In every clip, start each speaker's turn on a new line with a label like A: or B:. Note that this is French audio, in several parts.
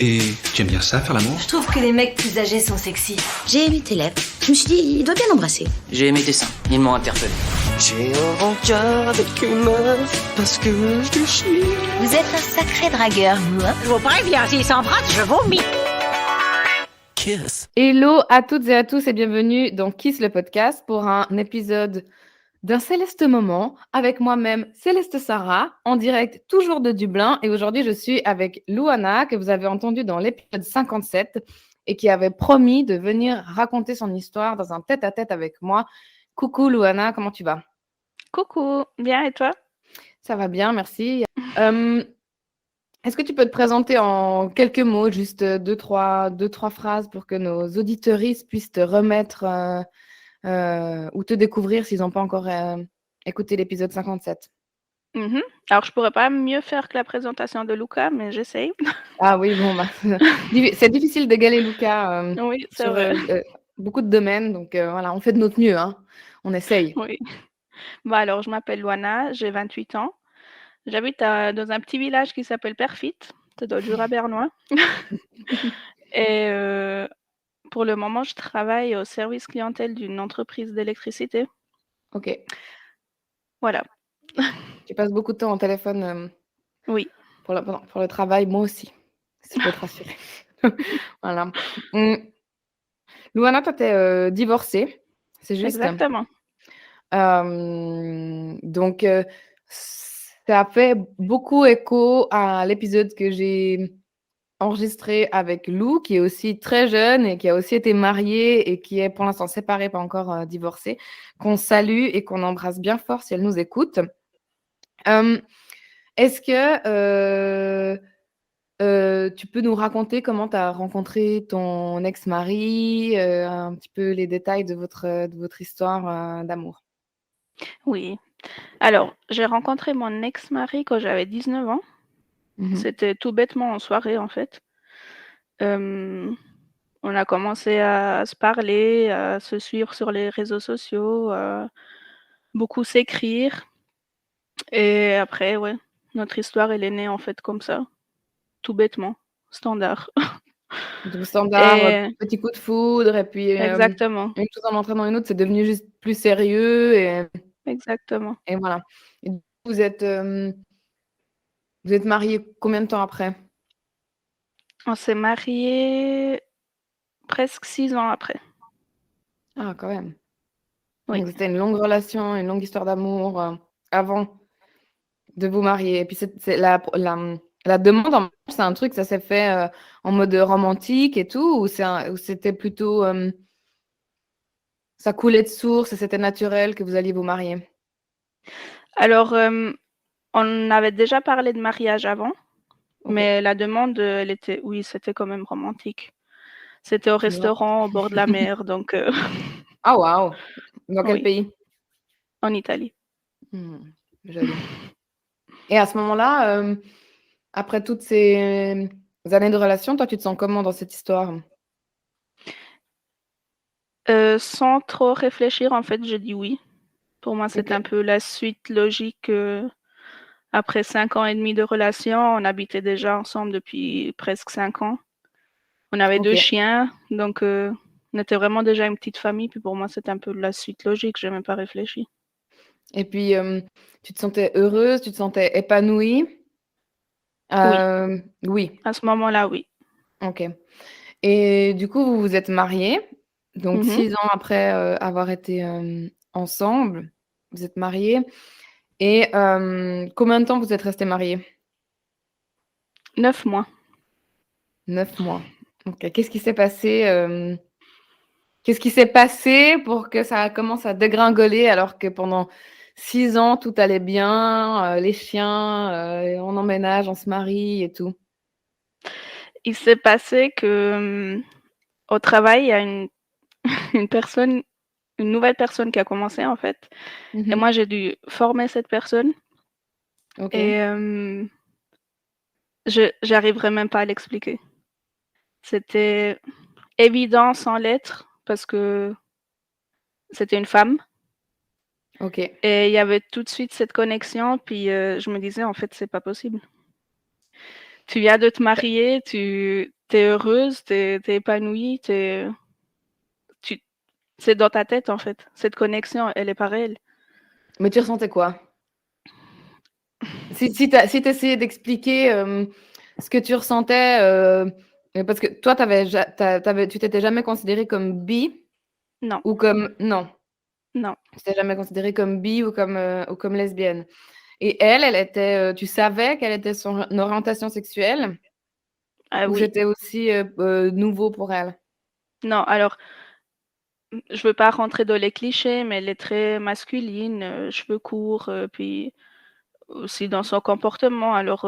A: Et tu aimes bien ça, faire l'amour?
B: Je trouve que les mecs plus âgés sont sexy.
C: J'ai aimé tes lèvres. Je me suis dit, il doit bien l'embrasser.
D: J'ai aimé tes seins, ils m'ont interpellé.
E: J'ai un rencard avec une meuf parce que je chie.
C: Vous êtes un sacré dragueur, vous, hein?
F: Je vous préviens, s'il s'embrasse, je vomis.
E: Kiss.
G: Hello à toutes et à tous et bienvenue dans Kiss le podcast pour un épisode d'un Céleste moment avec moi-même Céleste Sarah en direct toujours de Dublin et aujourd'hui je suis avec Louana que vous avez entendu dans l'épisode 57 et qui avait promis de venir raconter son histoire dans un tête-à-tête avec moi. Coucou Louana, comment tu vas?
H: Coucou, bien et toi?
G: Ça va bien, merci. Est-ce que tu peux te présenter en quelques mots, juste deux, trois phrases pour que nos auditeuristes puissent te remettre ou te découvrir s'ils n'ont pas encore écouté l'épisode 57?
H: Alors, je pourrais pas mieux faire que la présentation de Luca, mais j'essaye.
G: Ah oui, bon, bah, c'est difficile d'égaler Luca
H: Oui, c'est
G: sur
H: vrai.
G: beaucoup de domaines, donc voilà, on fait de notre mieux, hein. On essaye.
H: Oui. Bon, alors, je m'appelle Luana, j'ai 28 ans. J'habite dans un petit village qui s'appelle Perfit, c'est dans le Jura bernois. Et pour le moment, je travaille au service clientèle d'une entreprise d'électricité.
G: Ok.
H: Voilà,
G: Tu passes beaucoup de temps au téléphone
H: oui,
G: pour le travail, moi aussi, si je peux te rassurer. Voilà. Louana, toi, tu es divorcée, c'est juste?
H: exactement.
G: Donc, ça fait beaucoup écho à l'épisode que j'ai enregistré avec Lou, qui est aussi très jeune et qui a aussi été mariée et qui est pour l'instant séparée, pas encore divorcée, qu'on salue et qu'on embrasse bien fort si elle nous écoute. Est-ce que tu peux nous raconter comment tu as rencontré ton ex-mari, un petit peu les détails de votre histoire d'amour?
H: Oui. Alors, j'ai rencontré mon ex-mari quand j'avais 19 ans.
G: Mmh.
H: C'était tout bêtement en soirée, en fait. On a commencé à se parler, à se suivre sur les réseaux sociaux, beaucoup s'écrire et après, ouais, notre histoire, elle est née, en fait, comme ça, tout bêtement, standard.
G: Donc standard,
H: Et
G: petit coup de foudre et puis,
H: exactement,
G: une chose en entraînant une autre, c'est devenu juste plus sérieux
H: exactement.
G: et voilà. Et du coup, vous êtes mariés combien de temps après?
H: On s'est mariés presque 6 ans après.
G: Ah, quand même.
H: Oui.
G: Donc c'était une longue relation, une longue histoire d'amour, avant de vous marier et puis c'est la demande en mariage, c'est un truc, ça s'est fait, en mode romantique et tout ou c'était plutôt, ça coulait de source et c'était naturel que vous alliez vous marier?
H: Alors, on avait déjà parlé de mariage avant,
G: OK.
H: mais la demande, elle était oui, c'était quand même romantique. C'était au
G: Tu vois?
H: restaurant au bord de la mer, donc
G: Ah waouh! Dans quel
H: oui,
G: pays?
H: en Italie.
G: Mmh, joli. Et à ce moment-là, après toutes ces années de relation, toi, tu te sens comment dans cette histoire?
H: Sans trop réfléchir, en fait, j'ai dit oui. Pour moi, c'était
G: OK,
H: un peu la suite logique, après 5 ans et demi de relation, on habitait déjà ensemble depuis presque 5 ans. On avait 2
G: OK.
H: chiens, donc on était vraiment déjà une petite famille, puis pour moi, c'était un peu la suite logique, j'ai même pas réfléchi.
G: Et puis, tu te sentais heureuse, tu te sentais épanouie?
H: Oui,
G: Oui,
H: à ce moment-là, oui.
G: OK. Et du coup, vous vous êtes mariés, donc
H: Mmh.
G: 6 ans après, avoir été, ensemble, vous êtes mariés et combien de temps vous êtes restés mariés?
H: 9 mois.
G: 9 mois. OK. Qu'est-ce qui s'est passé pour que ça commence à dégringoler alors que pendant 6 ans tout allait bien, les chiens, on emménage, on se marie et tout?
H: Il s'est passé que, au travail, il y a une une personne une nouvelle personne qui a commencé, en fait, et
G: Mmh.
H: moi, j'ai dû former cette personne et
G: OK.
H: j'arriverai même pas à l'expliquer. C'était évident sans l'être parce que c'était une femme
G: OK.
H: et il y avait tout de suite cette connexion, puis je me disais: «En fait, c'est pas possible». Tu viens de te marier, tu es heureuse, tu es épanouie, c'est dans ta tête, en fait. Cette connexion, elle est pas réelle.
G: Mais tu ressentais quoi? Si tu essayais d'expliquer ce que tu ressentais, parce que toi, tu t'étais jamais considérée comme bi
H: Non,
G: ou comme... Non,
H: non.
G: tu t'es jamais considérée comme bi ou comme lesbienne. Et elle était... tu savais quelle était son orientation sexuelle
H: Ah
G: ou
H: oui.
G: c'était aussi nouveau pour elle?
H: Non, alors, je veux pas rentrer dans les clichés, mais elle est très masculine, cheveux courts, puis aussi dans son comportement. Alors,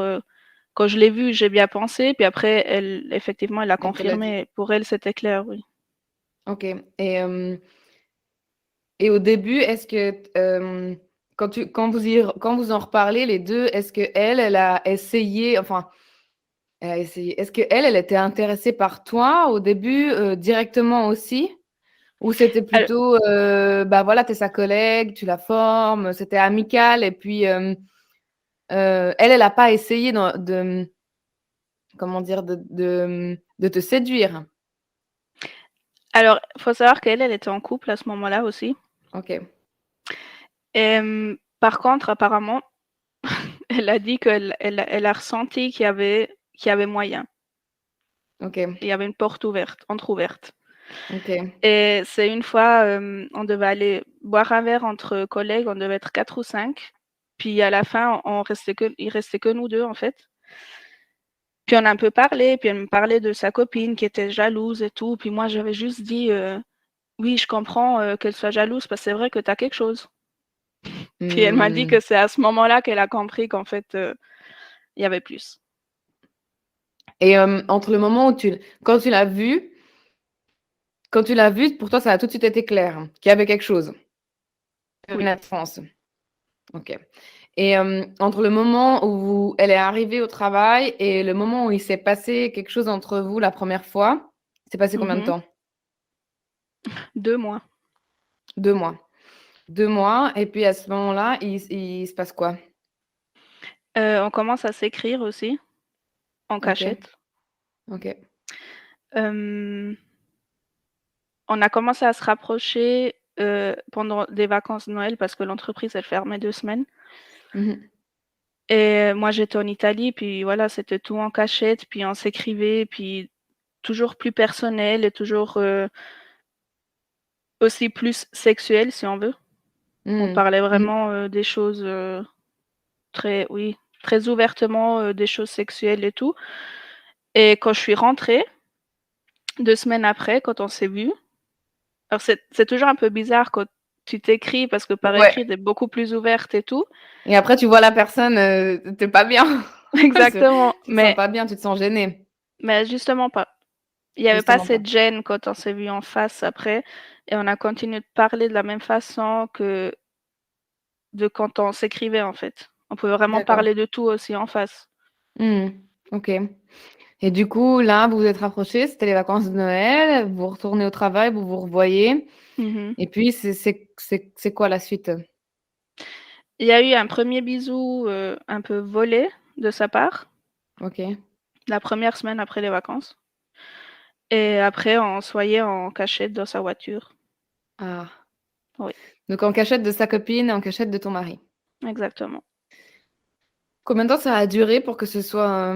H: quand je l'ai vue, j'ai bien pensé, puis après, effectivement, elle a
G: Elle te l'a dit.
H: confirmé. Pour elle, c'était clair, oui.
G: Ok. Et au début, est-ce que quand vous en reparlez les deux, est-ce que elle a essayé, enfin, elle a essayé, est-ce que elle était intéressée par toi au début directement aussi, ou c'était
H: Elle-
G: plutôt, bah voilà, t'es sa collègue, tu la formes, c'était amical, et puis elle a pas essayé comment dire, de te séduire.
H: Alors, faut savoir elle était en couple à ce moment-là aussi.
G: Ok.
H: Par contre, apparemment, elle a dit elle a ressenti qu'il y avait moyen.
G: Ok.
H: Il y avait une porte entrouverte.
G: Ok.
H: Et c'est une fois, on devait aller boire un verre entre collègues, on devait être 4 ou 5. Puis à la fin, il restait que nous deux, en fait. Puis on a un peu parlé, puis elle me parlait de sa copine qui était jalouse et tout. Puis moi, j'avais juste dit, oui, je comprends qu'elle soit jalouse parce que c'est vrai que tu as quelque chose. Puis elle m'a dit que c'est à ce moment-là qu'elle a compris qu'en fait, il y avait plus.
G: Et entre le moment où quand tu l'as vue, pour toi, ça a tout de suite été clair qu'il y avait quelque chose.
H: Oui.
G: Une attirance. Ok. Et entre le moment où elle est arrivée au travail et le moment où il s'est passé quelque chose entre vous la première fois, c'est passé combien de temps?
H: 2 mois.
G: 2 mois. 2 mois. Et puis à ce moment-là, il se passe quoi?
H: On commence à s'écrire aussi, en
G: Ok.
H: cachette.
G: Ok.
H: On a commencé à se rapprocher pendant des vacances de Noël parce que l'entreprise, elle fermait 2 semaines.
G: Mhm.
H: Et moi, j'étais en Italie, puis voilà, c'était tout en cachette, puis on s'écrivait, puis toujours plus personnel et toujours aussi plus sexuel, si on veut. On
G: Mhm.
H: parlait
G: Mhm.
H: vraiment des choses très, oui, très ouvertement des choses sexuelles et tout. Et quand je suis rentrée, 2 semaines après, quand on s'est vus, alors c'est toujours un peu bizarre quand tu t'écris parce que par
G: Ouais.
H: écrit, tu es beaucoup plus ouverte et tout.
G: Et après, tu vois la personne, t'es pas bien.
H: Exactement,
G: Tu te sens pas bien, tu te sens gênée.
H: mais justement pas. Il y avait pas
G: Justement pas.
H: cette gêne quand on s'est vus en face après et on a continué de parler de la même façon que de quand on s'écrivait, en fait. On pouvait vraiment
G: D'accord.
H: parler de tout aussi en face.
G: Ok. Et du coup, là, vous vous êtes rapprochés, c'était les vacances de Noël, vous retournez au travail, vous vous revoyez.
H: Mmh.
G: Et puis, c'est quoi la suite?
H: Il y a eu un premier bisou, un peu volé de sa part,
G: Ok.
H: la première semaine après les vacances et après on se voyait en cachette dans sa voiture.
G: Ah.
H: Oui,
G: Donc, en cachette de sa copine et en cachette de ton mari.
H: exactement.
G: Combien de temps ça a duré pour que ce soit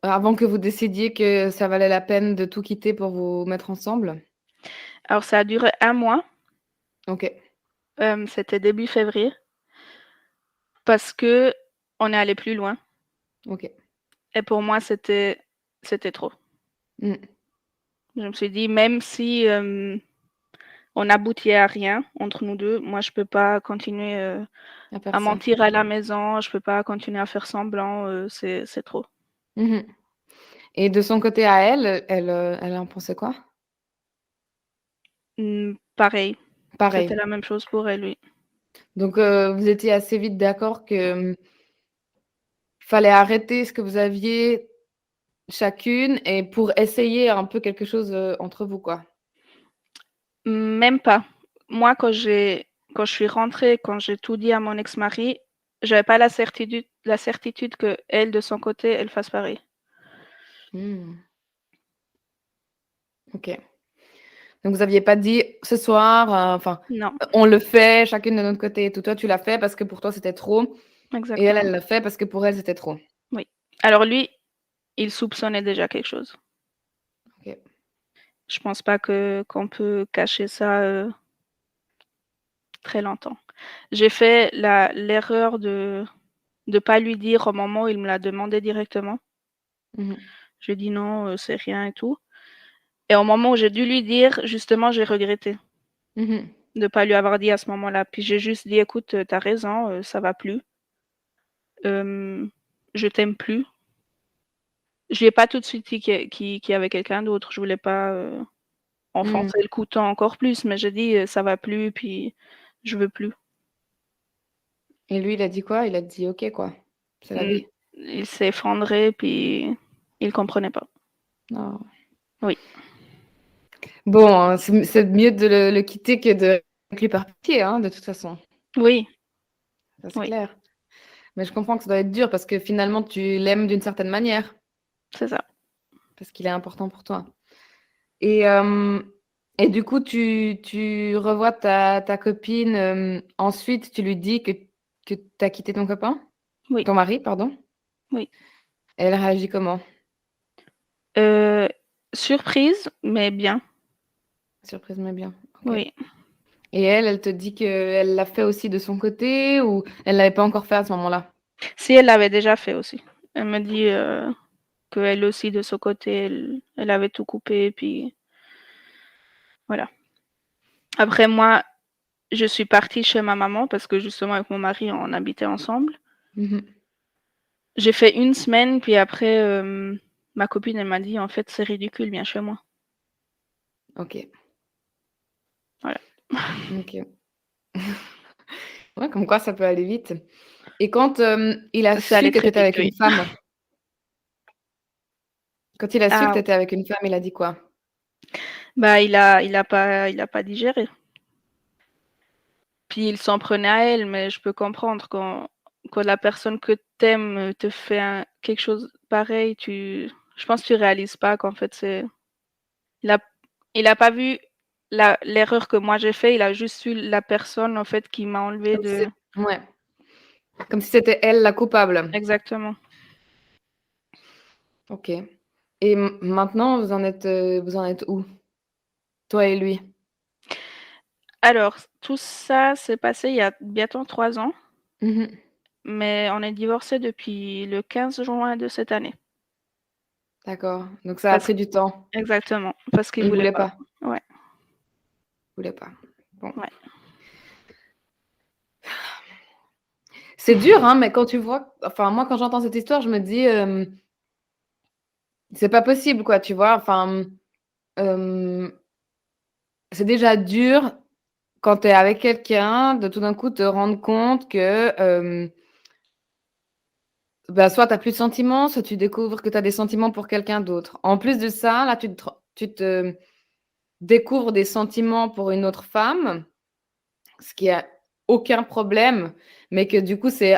G: avant que vous décidiez que ça valait la peine de tout quitter pour vous mettre ensemble?
H: Alors ça a duré 1 mois,
G: Ok.
H: c'était début février parce qu'on est allé plus loin
G: Ok.
H: et pour moi c'était trop.
G: Mm.
H: Je me suis dit même si, on n'aboutit à rien entre nous 2, moi je peux pas continuer,
G: À faire
H: à
G: ça.
H: mentir à la maison, je peux pas continuer à faire semblant, c'est trop.
G: Mhm. Et de son côté à elle, elle en pensait quoi?
H: Pareil, c'était
G: Pareil.
H: la même chose pour elle, oui.
G: Donc, vous étiez assez vite d'accord que fallait arrêter ce que vous aviez chacune et pour essayer un peu quelque chose entre vous, quoi.
H: Même pas. Moi, quand je suis rentrée, quand j'ai tout dit à mon ex-mari, j'avais pas la certitude qu'elle, de son côté, elle fasse pareil.
G: Hmm. Ok. Donc, vous n'aviez pas dit ce soir, enfin,
H: Non,
G: on le fait chacune de notre côté et tout. Toi, tu l'as fait parce que pour toi, c'était trop. Et elle,
H: exactement.
G: elle l'a fait parce que pour elle, c'était trop.
H: Oui. Alors lui, il soupçonnait déjà quelque chose.
G: Ok.
H: Je pense pas qu'on peut cacher ça très longtemps. J'ai fait l'erreur de pas lui dire au moment où il me l'a demandé directement.
G: Mhm.
H: J'ai dit non, c'est rien et tout. Et au moment où j'ai dû lui dire, justement, j'ai regretté
G: Mhm.
H: de pas lui avoir dit à ce moment-là. Puis j'ai juste dit, écoute, t'as raison, ça va plus. Je t'aime plus. Je lui ai pas tout de suite dit qu'il y avait quelqu'un d'autre. Je voulais pas
G: Mhm.
H: enfoncer le couteau encore plus, mais j'ai dit, ça va plus, puis je veux plus.
G: Et lui, il a dit quoi? Il a dit ok, quoi. C'est la
H: Mm.
G: vie.
H: Il s'est effondré, puis il comprenait pas.
G: Non.
H: Oui.
G: Bon, hein, c'est mieux de le quitter que de lui par pitié, hein, de toute façon.
H: Oui,
G: Ça, c'est
H: oui,
G: clair. Mais je comprends que ça doit être dur parce que finalement, tu l'aimes d'une certaine manière,
H: c'est ça.
G: parce qu'il est important pour toi. Et du coup, tu revois ta copine. Ensuite, tu lui dis que tu as quitté ton copain?
H: Oui,
G: Ton mari, pardon.
H: oui.
G: Elle réagit comment?
H: Euh, Surprise, mais bien.
G: Surprise, mais bien. Ok.
H: Oui.
G: Et elle te dit qu'elle l'a fait aussi de son côté ou elle l'avait pas encore fait à ce moment-là?
H: Si elle l'avait déjà fait aussi. Elle me dit qu'elle aussi, de son côté, elle avait tout coupé, puis voilà. Après, moi, je suis partie chez ma maman parce que justement, avec mon mari, on habitait ensemble.
G: Mhm.
H: J'ai fait une semaine, puis après, ma copine, elle m'a dit, en fait, c'est ridicule, viens chez moi.
G: Ok.
H: Voilà.
G: Ok. Ouais, comme quoi ça peut aller vite. Et quand il a
H: C'est
G: su
H: allé
G: que tu
H: très
G: étais
H: vite,
G: avec une
H: oui.
G: femme, quand il a su que
H: Ah,
G: tu étais avec une femme, il a dit quoi?
H: bah, il a pas digéré. Puis il s'en prenait à elle, mais je peux comprendre quand la personne que t'aimes te fait quelque chose pareil, je pense que tu réalises pas qu'en fait il a, il a pas vu l'erreur que moi j'ai fait, il a juste vu la personne en fait qui m'a enlevé
G: Comme si
H: de.
G: ouais. Comme si c'était elle la coupable.
H: Exactement.
G: Ok. Et maintenant, vous en êtes où? Toi et lui?
H: Alors, tout ça s'est passé il y a bientôt 3 ans,
G: Mhm.
H: mais on est divorcés depuis le 15 juin de cette année.
G: D'accord. Donc ça a
H: Parce
G: pris du temps.
H: Exactement, parce qu'il
G: Il
H: voulait
G: voulait
H: pas.
G: pas.
H: Ouais,
G: Il voulait pas. Bon.
H: ouais.
G: C'est dur, hein, mais quand tu vois, enfin moi quand j'entends cette histoire, je me dis, c'est pas possible, quoi, tu vois. Enfin, euh, c'est déjà dur quand tu es avec quelqu'un de tout d'un coup te rendre compte que bah, soit tu as plus de sentiments, soit tu découvres que tu as des sentiments pour quelqu'un d'autre. En plus de ça, là, tu te découvres des sentiments pour une autre femme, ce qui a aucun problème, mais que du coup, c'est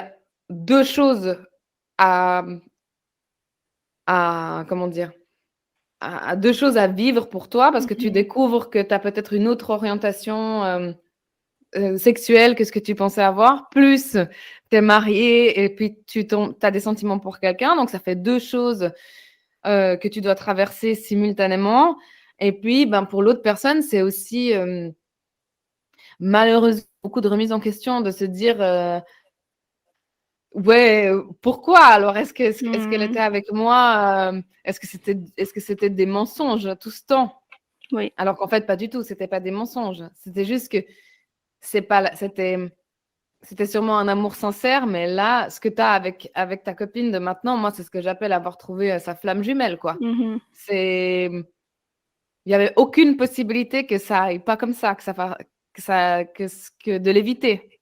G: deux choses à, comment dire, à deux choses à vivre pour toi parce que tu
H: Mhm.
G: découvres que tu as peut-être une autre orientation sexuelle que ce que tu pensais avoir, plus tu es marié et puis tu as des sentiments pour quelqu'un. Donc, ça fait deux choses que tu dois traverser simultanément. Et puis, ben, pour l'autre personne, c'est aussi malheureusement beaucoup de remise en question de se dire ouais, pourquoi alors est-ce qu'elle était
H: Mhm.
G: avec moi est-ce que c'était des mensonges tout ce temps?
H: Oui.
G: Alors qu'en fait, pas du tout, c'était pas des mensonges. C'était juste que c'était sûrement un amour sincère, mais là, ce que tu as avec ta copine de maintenant, moi, c'est ce que j'appelle avoir trouvé sa flamme jumelle, quoi.
H: Mhm.
G: Il n'y avait aucune possibilité que ça aille pas comme ça, que de l'éviter.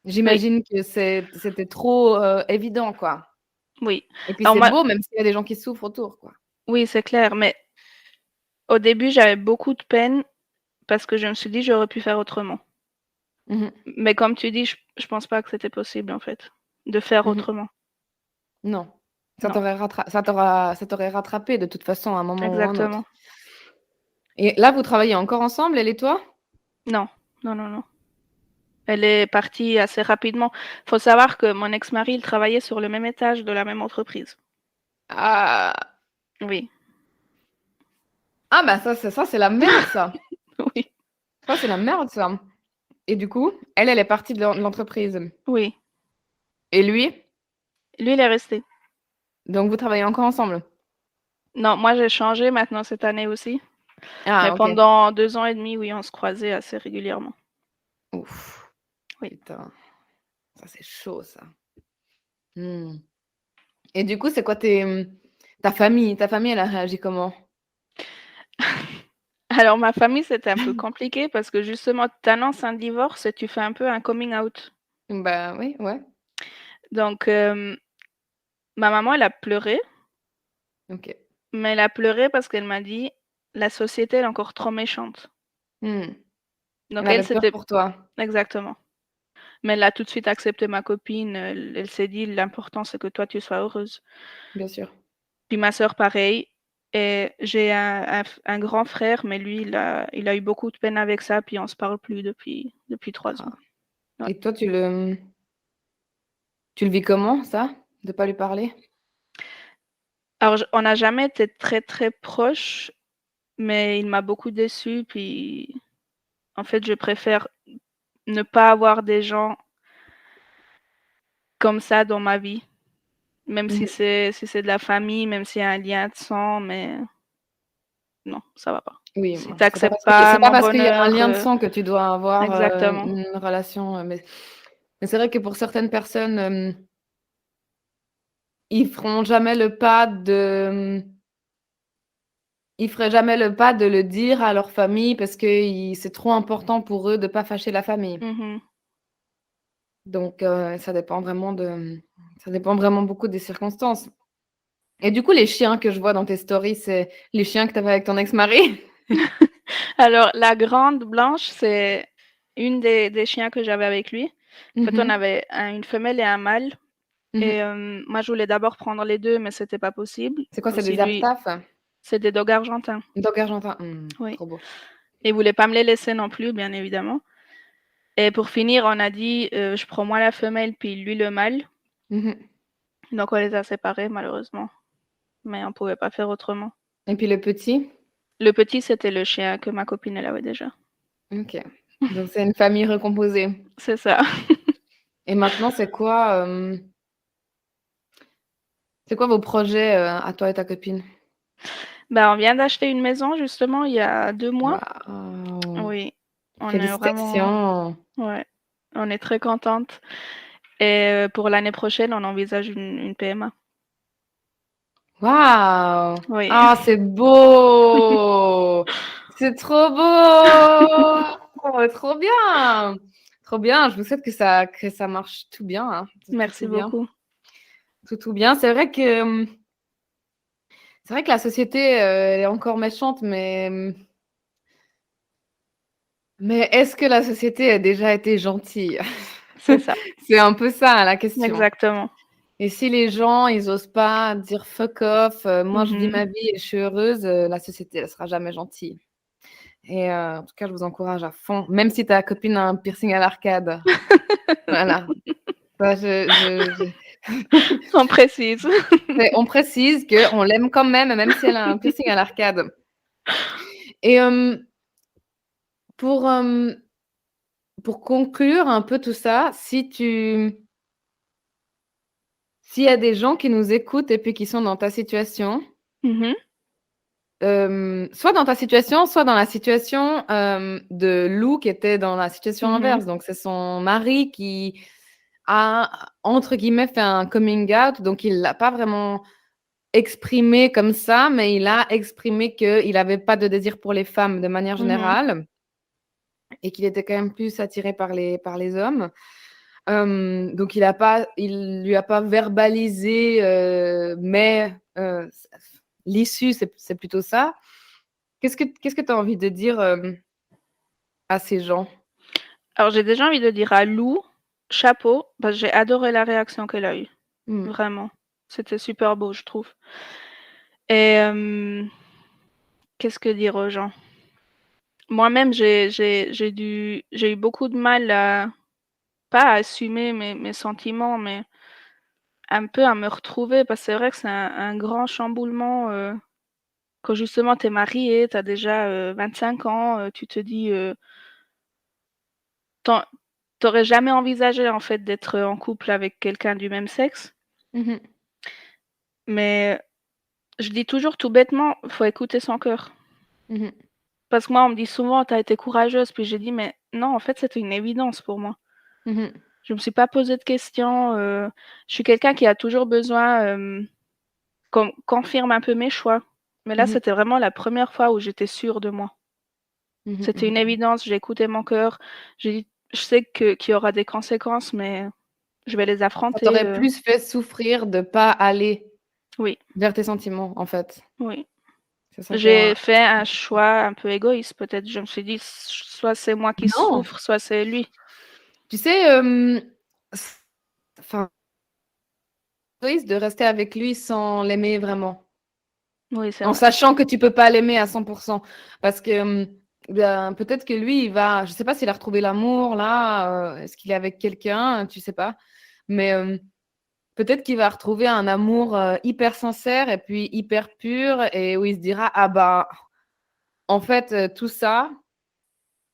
H: Oui,
G: J'imagine que c'était trop évident, quoi.
H: oui.
G: Et puis
H: Alors
G: c'est
H: moi,
G: beau, même s'il y a des gens qui souffrent autour, quoi.
H: oui, c'est clair, mais au début, j'avais beaucoup de peine parce que je me suis dit j'aurais pu faire autrement.
G: Mhm,
H: Mais comme tu dis, je pense pas que c'était possible en fait de faire
G: mhm.
H: autrement.
G: Non. Ça
H: Non.
G: t'aurait rattrapé de toute façon à un moment ou à un autre.
H: Exactement.
G: Et là, vous travaillez encore ensemble, elle et toi?
H: Non, non, non, non. Elle est partie assez rapidement. Faut savoir que mon ex-mari, il travaillait sur le même étage de la même entreprise.
G: Ah!
H: Oui,
G: Ah bah ça, c'est la merde ça.
H: oui,
G: Ça, c'est la merde ça. Et du coup, elle est partie de l'entreprise.
H: oui.
G: Et lui?
H: Lui, il est resté.
G: Donc vous travaillez encore ensemble?
H: Non, moi, j'ai changé maintenant cette année aussi.
G: Ah
H: Mais
G: OK.
H: pendant 2 ans et demi, oui, on se croisait assez régulièrement.
G: Ouf.
H: Oui.
G: Putain, ça c'est chaud ça. Mmh. Et du coup, c'est quoi ta famille? Ta famille, elle a réagi comment?
H: Alors ma famille, c'était un peu compliqué parce que justement, tu annonces un divorce et tu fais un peu un coming out.
G: Bah oui, ouais.
H: Donc ma maman, elle a pleuré,
G: OK.
H: mais elle a pleuré parce qu'elle m'a dit: «La société, elle est encore trop méchante».
G: Mmh.
H: Donc
G: Elle
H: elle,
G: avait peur
H: c'était
G: pour toi.
H: exactement. Mais elle a tout de suite accepté ma copine, elle s'est dit: «L'important, c'est que toi, tu sois heureuse».
G: Bien sûr.
H: Puis ma sœur, pareil, et j'ai un grand frère, mais lui, il a eu beaucoup de peine avec ça, puis on se parle plus depuis 3 ans.
G: Ah.
H: Ouais.
G: Et toi, tu le vis comment ça, de pas lui parler?
H: Alors on n'a jamais été très, très proches, mais il m'a beaucoup déçue, puis en fait, je préfère ne pas avoir des gens comme ça dans ma vie, même
G: Mmh.
H: si c'est de la famille, même s'il y a un lien de sang, mais non, ça va pas.
G: Oui,
H: Si
G: bon,
H: tu
G: c'est pas
H: acceptes
G: parce que
H: pas
G: c'est pas
H: mon
G: parce qu'il y a un
H: bonheur,
G: lien de sang que tu dois avoir,
H: exactement.
G: une relation, mais c'est vrai que pour certaines personnes, ils feront jamais le pas ils feraient jamais le pas de le dire à leur famille parce que c'est trop important pour eux de pas fâcher la famille.
H: Mmh.
G: Donc ça dépend vraiment beaucoup des circonstances. Et du coup, les chiens que je vois dans tes stories, c'est les chiens que tu avais avec ton ex-mari?
H: Alors la grande blanche, c'est une des chiens que j'avais avec lui. En
G: Mmh
H: fait, on
G: mh.
H: avait une femelle et un mâle et
G: Mmh.
H: moi, je voulais d'abord prendre les 2, mais c'était pas possible.
G: C'est quoi, c'est
H: Aussi
G: des
H: lui,
G: Aptaf?
H: c'est des dogs argentins,
G: Dog argentin? Mmh,
H: oui.
G: trop beau.
H: Et il voulait pas me les laisser non plus, bien évidemment. Et pour finir, on a dit, je prends moi la femelle, puis lui le mâle.
G: Mmh mh.
H: Donc on les a séparés malheureusement, mais on pouvait pas faire autrement.
G: Et puis le petit?
H: Le petit, c'était le chien que ma copine, elle avait déjà.
G: OK. Donc c'est une famille recomposée.
H: C'est ça.
G: Et maintenant, c'est quoi vos projets, à toi et ta copine?
H: Bah, on vient d'acheter une maison justement il y a 2 mois.
G: Waouh!
H: Oui, on est vraiment
G: Félicitations!
H: ouais, on est très contentes et pour l'année prochaine, on envisage une PMA.
G: Waouh!
H: Oui.
G: Ah, c'est beau! C'est trop beau! Trop bien! Trop bien, je vous souhaite que ça marche tout bien, hein,
H: Merci
G: tout bien,
H: beaucoup.
G: tout bien. C'est vrai que la société, elle est encore méchante, mais est-ce que la société a déjà été gentille?
H: C'est ça,
G: C'est un peu ça, la question.
H: exactement.
G: Et si les gens, ils osent pas dire: «Fuck off, moi je vis
H: Mmh.
G: ma vie et je suis heureuse», la société, elle sera jamais gentille. Et en tout cas, je vous encourage à fond, même si ta copine a un piercing à l'arcade. Voilà. Ça,
H: On précise.
G: on précise qu'on l'aime quand même, même si elle a un piercing à l'arcade. Et pour, pour conclure un peu tout ça, s'il y a des gens qui nous écoutent et puis qui sont dans ta situation,
H: Mmh.
G: soit dans ta situation, soit dans la situation, de Lou qui était dans la situation
H: Mmh.
G: inverse. Donc c'est son mari qui a, entre guillemets, fait un coming out, donc il l'a pas vraiment exprimé comme ça, mais il a exprimé qu'il avait pas de désir pour les femmes de manière
H: Mmh.
G: générale et qu'il était quand même plus attiré par les hommes. Donc il lui a pas verbalisé, mais l'issue, c'est plutôt ça. Qu'est-ce que tu as envie de dire, à ces gens?
H: Alors j'ai déjà envie de dire à Lou, chapeau, parce que j'ai adoré la réaction qu'elle a eue,
G: Mmh.
H: vraiment. C'était super beau, je trouve. Et qu'est-ce que dire aux gens? Moi-même, j'ai eu beaucoup de mal pas à assumer mes sentiments, mais un peu à me retrouver, parce que c'est vrai que c'est un grand chamboulement, quand justement tu es mariée, tu as déjà 25 ans, tu te dis, tu aurais jamais envisagé en fait d'être en couple avec quelqu'un du même sexe.
G: Mmh.
H: Mais je dis toujours tout bêtement, faut écouter son cœur.
G: Mmh.
H: Parce que moi, on me dit souvent: «Tu as été courageuse», puis j'ai dit: «Mais non, en fait, c'était une évidence pour moi».
G: Mmh.
H: Je me suis pas posé de questions, je suis quelqu'un qui a toujours besoin, qu'on confirme un peu mes choix. Mais là,
G: Mmh.
H: c'était vraiment la première fois où j'étais sûre de moi.
G: Mmh.
H: C'était une évidence, j'ai écouté mon cœur. J'ai dit: «Je sais qu'il y aura des conséquences, mais je vais les
G: Ça
H: affronter»,
G: t'aurait plus fait souffrir de pas aller
H: Oui,
G: vers tes sentiments, en fait.
H: oui.
G: C'est ça qui
H: J'ai
G: est
H: fait un choix un peu égoïste peut-être. Je me suis dit: «Soit c'est moi qui
G: non!
H: souffre, soit c'est lui».
G: Tu sais, c enfin, égoïste de rester avec lui sans l'aimer vraiment.
H: Oui, c'est
G: En
H: vrai.
G: sachant que tu peux pas l'aimer à 100 parce que, ben, peut-être que lui, il va je sais pas s'il a retrouvé l'amour là, est-ce qu'il est avec quelqu'un? Tu sais pas. Mais, peut-être qu'il va retrouver un amour, hyper sincère et puis hyper pur et où il se dira: «Ah bah, en fait, tout ça,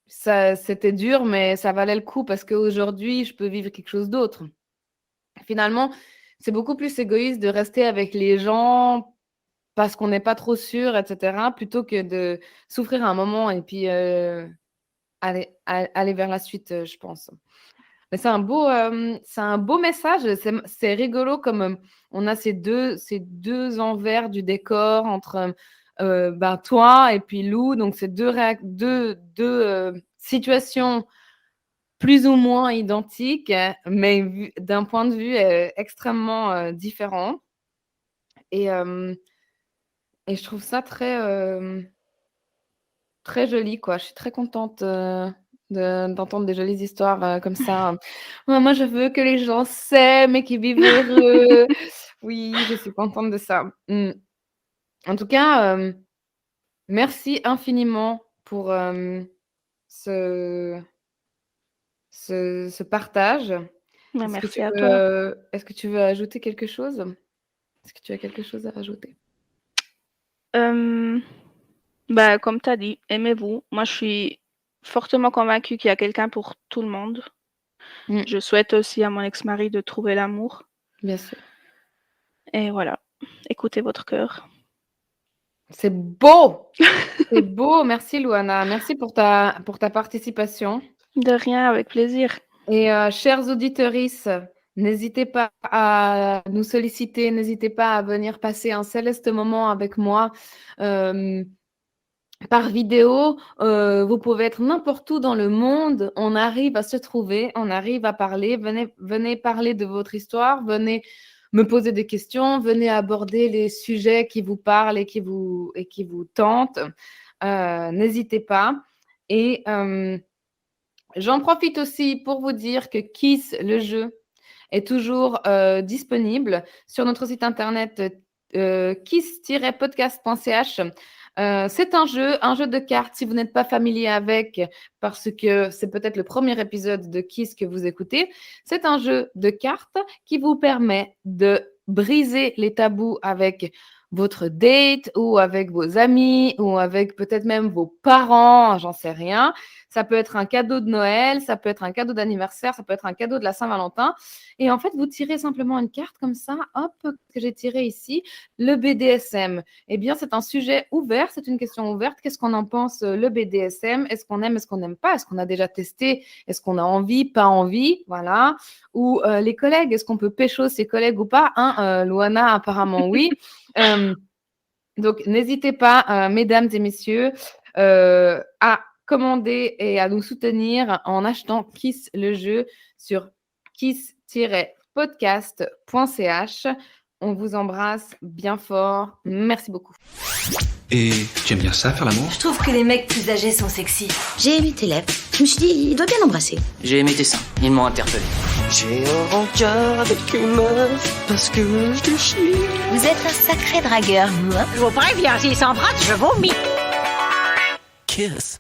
G: c'était dur, mais ça valait le coup parce qu'aujourd'hui, je peux vivre quelque chose d'autre». Finalement, c'est beaucoup plus égoïste de rester avec les gens parce qu'on n'est pas trop sûr et cetera, plutôt que de souffrir un moment et puis, aller vers la suite, je pense. Mais c'est un beau message, c'est rigolo comme, on a ces deux envers du décor entre, ben, toi et puis Lou, donc c'est 2 situations plus ou moins identiques, mais vu d'un point de vue, extrêmement, différent et hem et je trouve ça très joli, quoi. Je suis très contente, d'entendre des jolies histoires, comme ça. Ouais, moi, je veux que les gens s'aiment et qu'ils vivent heureux. Oui, je suis contente de ça. En tout cas, merci infiniment pour, ce ce partage.
H: Mais
G: Est-ce que
H: merci
G: tu
H: à toi.
G: veux ajouter quelque chose? Est-ce que tu as quelque chose à ajouter?
H: Bah, comme tu as dit, aimez-vous. Moi, je suis fortement convaincue qu'il y a quelqu'un pour tout le monde.
G: Mmh,
H: Je souhaite aussi à mon ex-mari de trouver l'amour
G: bien sûr.
H: et voilà, écoutez votre cœur.
G: C'est beau! C'est beau, merci Louana. Merci pour ta participation
H: De rien, avec plaisir.
G: et chères auditrices, n'hésitez pas à nous solliciter, n'hésitez pas à venir passer un céleste moment avec moi, par vidéo. Vous pouvez être n'importe où dans le monde, on arrive à se trouver, on arrive à parler. Venez parler de votre histoire, venez me poser des questions, venez aborder les sujets qui vous parlent et qui vous tentent. N'hésitez pas et j'en profite aussi pour vous dire que Kiss, le jeu, est toujours disponible sur notre site internet kiss-podcast.ch. C'est un jeu de cartes, si vous n'êtes pas familier avec, parce que c'est peut-être le premier épisode de Kiss que vous écoutez. C'est un jeu de cartes qui vous permet de briser les tabous avec votre date ou avec vos amis ou avec peut-être même vos parents, j'en sais rien. Ça peut être un cadeau de Noël, ça peut être un cadeau d'anniversaire, ça peut être un cadeau de la Saint-Valentin. Et en fait, vous tirez simplement une carte comme ça, hop, que j'ai tiré ici, le BDSM. Eh bien, c'est un sujet ouvert, c'est une question ouverte. Qu'est-ce qu'on en pense, le BDSM? Est-ce qu'on aime, est-ce qu'on n'aime pas? Est-ce qu'on a déjà testé? Est-ce qu'on a envie, pas envie? Voilà. Ou les collègues, est-ce qu'on peut pécho ses collègues ou pas? Louana, apparemment, oui. Donc, n'hésitez pas, mesdames et messieurs, à commander et à nous soutenir en achetant Kiss le jeu sur kiss-podcast.ch. On vous embrasse bien fort. Merci beaucoup.
A: Et tu aimes bien ça, faire l'amour?
B: Je trouve que les mecs plus âgés sont sexy.
C: J'ai aimé tes lèvres. Je me suis dit, il doit bien l'embrasser.
D: J'ai aimé tes seins. Ils m'ont interpellé.
E: J'ai un rencard avec une meuf parce que je te chie.
C: Vous êtes un sacré dragueur, vous, hein?
F: Je vous préviens, s'il s'embrasse, je vomis.
E: Kiss.